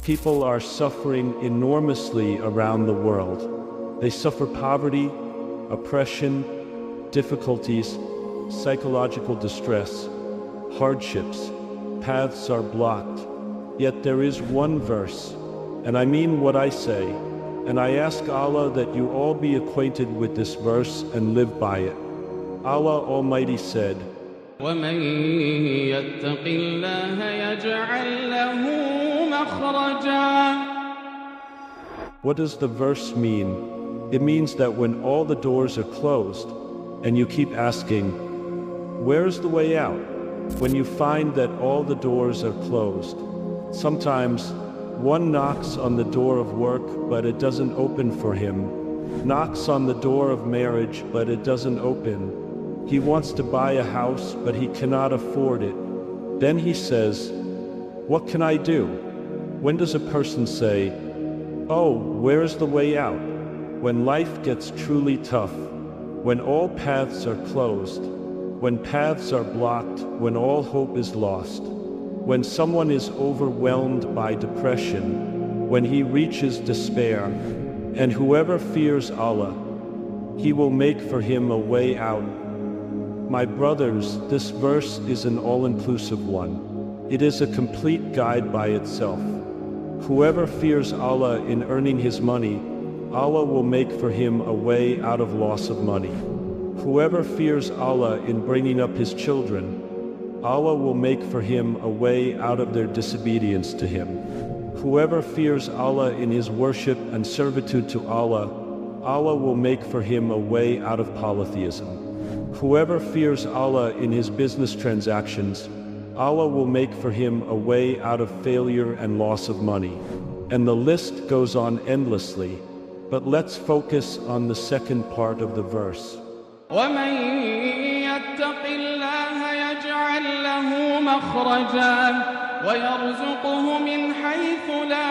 People are suffering enormously around the world. They suffer poverty, oppression, difficulties, psychological distress, hardships. Paths are blocked. Yet there is one verse, and I mean what I say, and I ask Allah that you all be acquainted with this verse and live by it. Allah Almighty said, وَمَن يَتَّقِ اللَّهَ يَجْعَل لَّهُ مَخْرَجًا. What does the verse mean? It means that when all the doors are closed, and you keep asking, where's the way out? When you find that all the doors are closed, sometimes one knocks on the door of work, but it doesn't open for him, knocks on the door of marriage, but it doesn't open. He wants to buy a house, but he cannot afford it. Then he says, what can I do? When does a person say, oh, where's the way out? When life gets truly tough, when all paths are closed, when paths are blocked, when all hope is lost, when someone is overwhelmed by depression, when he reaches despair, and whoever fears Allah, He will make for him a way out. My brothers, this verse is an all-inclusive one. It is a complete guide by itself. Whoever fears Allah in earning his money, Allah will make for him a way out of loss of money. Whoever fears Allah in bringing up his children, Allah will make for him a way out of their disobedience to him. Whoever fears Allah in his worship and servitude to Allah, Allah will make for him a way out of polytheism. Whoever fears Allah in his business transactions, Allah will make for him a way out of failure and loss of money. And the list goes on endlessly. But let's focus on the second part of the verse. وَمَن يَتَّقِ اللَّهَ يَجْعَل لَّهُ مَخْرَجًا وَيَرْزُقْهُ مِنْ حَيْثُ لَا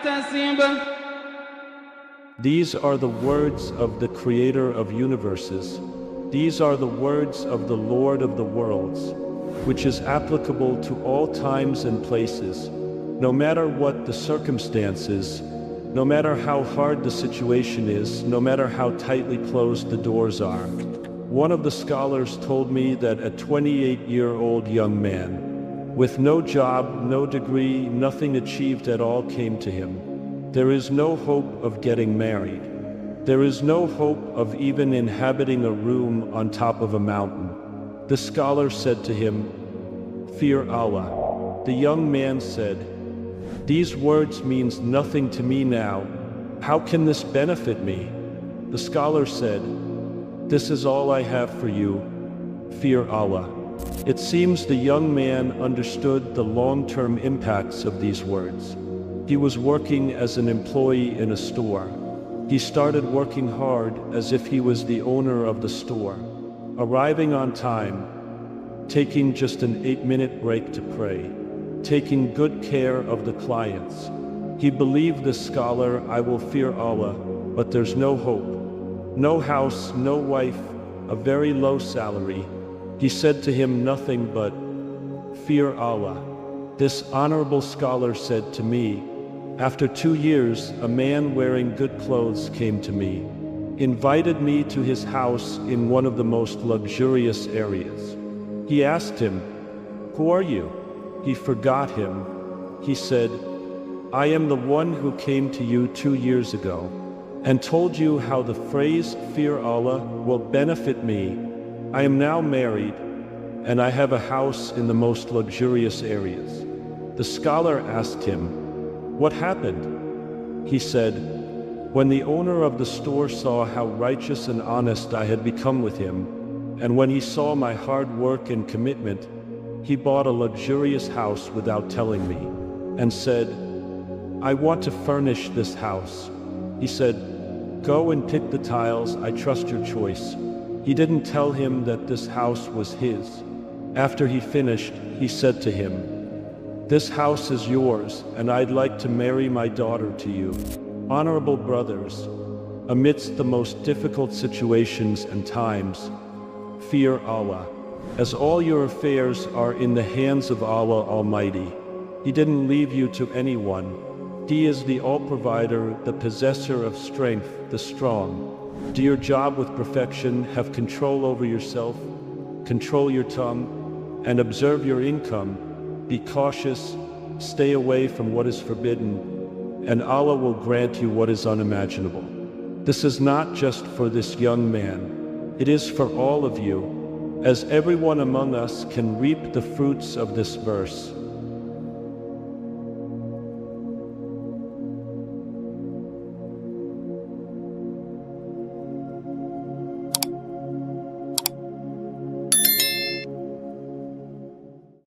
يَحْتَسِبُ. These are the words of the Creator of universes. These are the words of the Lord of the worlds, which is applicable to all times and places, no matter what the circumstances, no matter how hard the situation is, no matter how tightly closed the doors are. One of the scholars told me that a 28-year-old young man, with no job, no degree, nothing achieved at all, came to him. There is no hope of getting married. There is no hope of even inhabiting a room on top of a mountain. The scholar said to him, "Fear Allah." The young man said, "These words means nothing to me now. How can this benefit me?" The scholar said, "This is all I have for you. Fear Allah." It seems the young man understood the long-term impacts of these words. He was working as an employee in a store. He started working hard as if he was the owner of the store, arriving on time, taking just an 8-minute break to pray, taking good care of the clients. He believed the scholar, "I will fear Allah, but there's no hope. No house, no wife, a very low salary." He said to him nothing but, "Fear Allah." This honorable scholar said to me, "After 2 years, a man wearing good clothes came to me, invited me to his house in one of the most luxurious areas. He asked him, 'Who are you?' He forgot him. He said, 'I am the one who came to you 2 years ago and told you how the phrase 'fear Allah' will benefit me. I am now married, and I have a house in the most luxurious areas." The scholar asked him, "What happened?" He said, "When the owner of the store saw how righteous and honest I had become with him, and when he saw my hard work and commitment, he bought a luxurious house without telling me, and said, 'I want to furnish this house.' He said, 'Go and pick the tiles, I trust your choice.' He didn't tell him that this house was his. After he finished, he said to him, 'This house is yours, and I'd like to marry my daughter to you.' Honorable brothers, amidst the most difficult situations and times, fear Allah. as all your affairs are in the hands of Allah Almighty. He didn't leave you to anyone. He is the all-provider, the possessor of strength, the strong. Do your job with perfection, have control over yourself, control your tongue, and observe your income. Be cautious, stay away from what is forbidden, and Allah will grant you what is unimaginable. This is not just for this young man, it is for all of you, as everyone among us can reap the fruits of this verse.